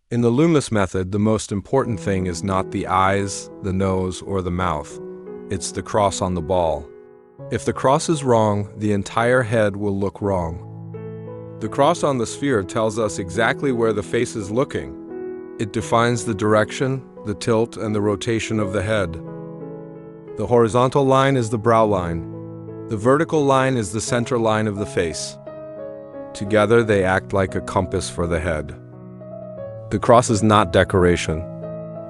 In the Loomis method, the most important thing is not the eyes, the nose, or the mouth. It's the cross on the ball. If the cross is wrong, the entire head will look wrong. The cross on the sphere tells us exactly where the face is looking. It defines the direction, the tilt, and the rotation of the head. The horizontal line is the brow line. The vertical line is the center line of the face. Together, they act like a compass for the head. The cross is not decoration.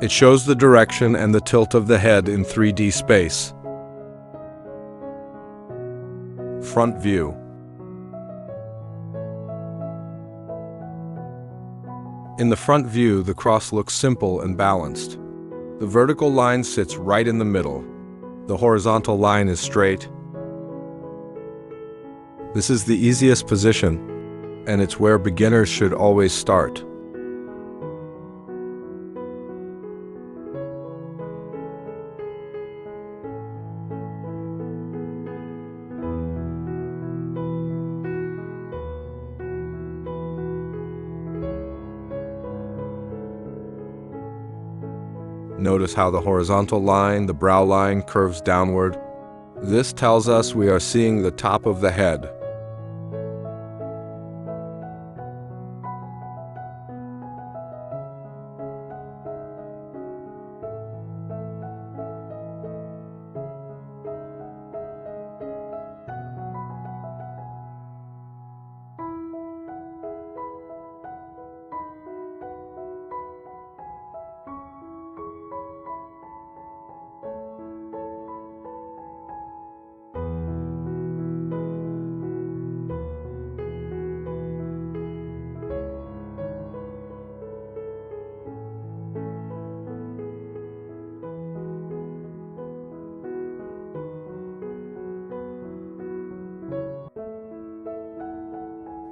It shows the direction and the tilt of the head in 3D space. Front view. In the front view, the cross looks simple and balanced. The vertical line sits right in the middle. The horizontal line is straight. This is the easiest position, and it's where beginners should always start. Notice how the horizontal line, the brow line, curves downward. This tells us we are seeing the top of the head.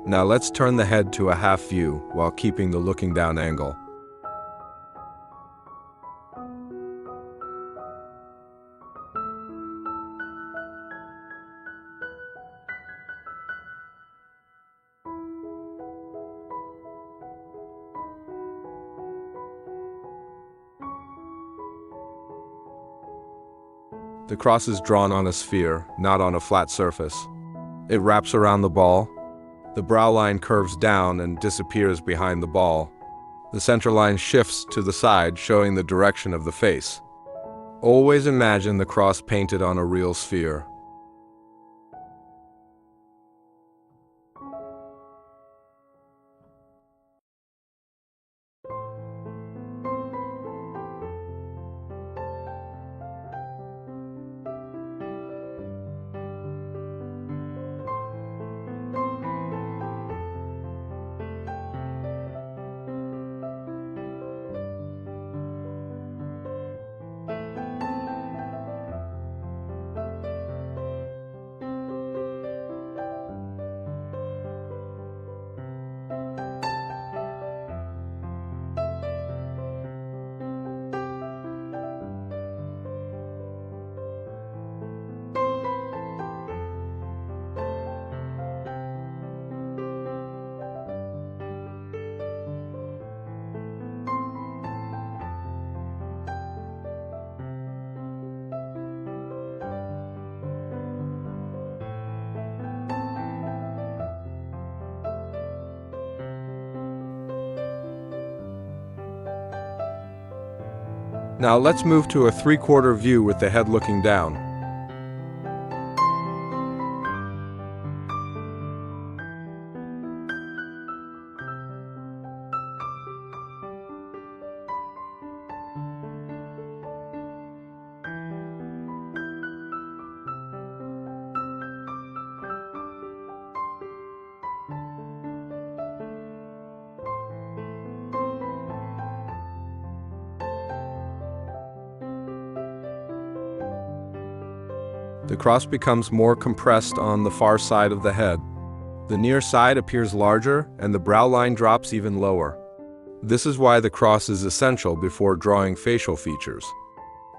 Now let's turn the head to a half view while keeping the looking down angle. The cross is drawn on a sphere, not on a flat surface. It wraps around the ball. The brow line curves down and disappears behind the ball. The center line shifts to the side, showing the direction of the face. Always imagine the cross painted on a real sphere. Now let's move to a 3/4 view with the head looking down. The cross becomes more compressed on the far side of the head. The near side appears larger, and the brow line drops even lower. This is why the cross is essential before drawing facial features.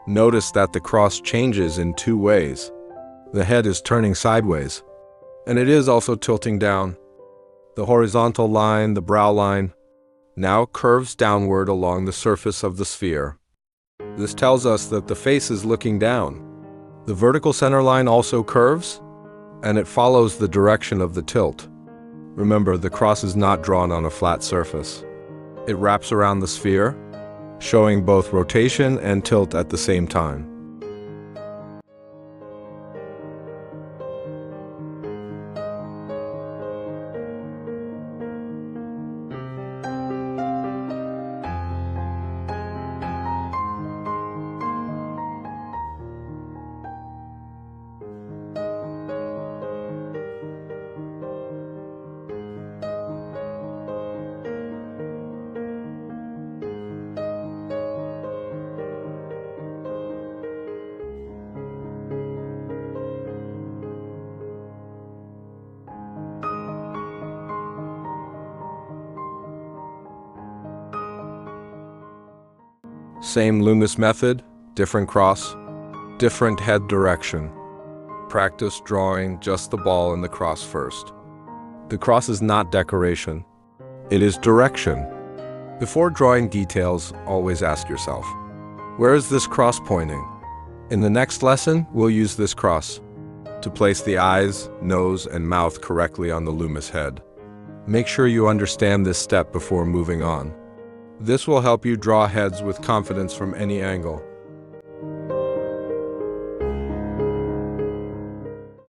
Notice that the cross changes in two ways. The head is turning sideways, and it is also tilting down. The horizontal line, the brow line, now curves downward along the surface of the sphere. This tells us that the face is looking down. The vertical center line also curves, and it follows the direction of the tilt. Remember, the cross is not drawn on a flat surface. It wraps around the sphere, showing both rotation and tilt at the same time. Same Loomis method, different cross, different head direction. Practice drawing just the ball and the cross first. The cross is not decoration, it is direction. Before drawing details, always ask yourself, where is this cross pointing? In the next lesson, we'll use this cross to place the eyes, nose, and mouth correctly on the Loomis head. Make sure you understand this step before moving on. This will help you draw heads with confidence from any angle.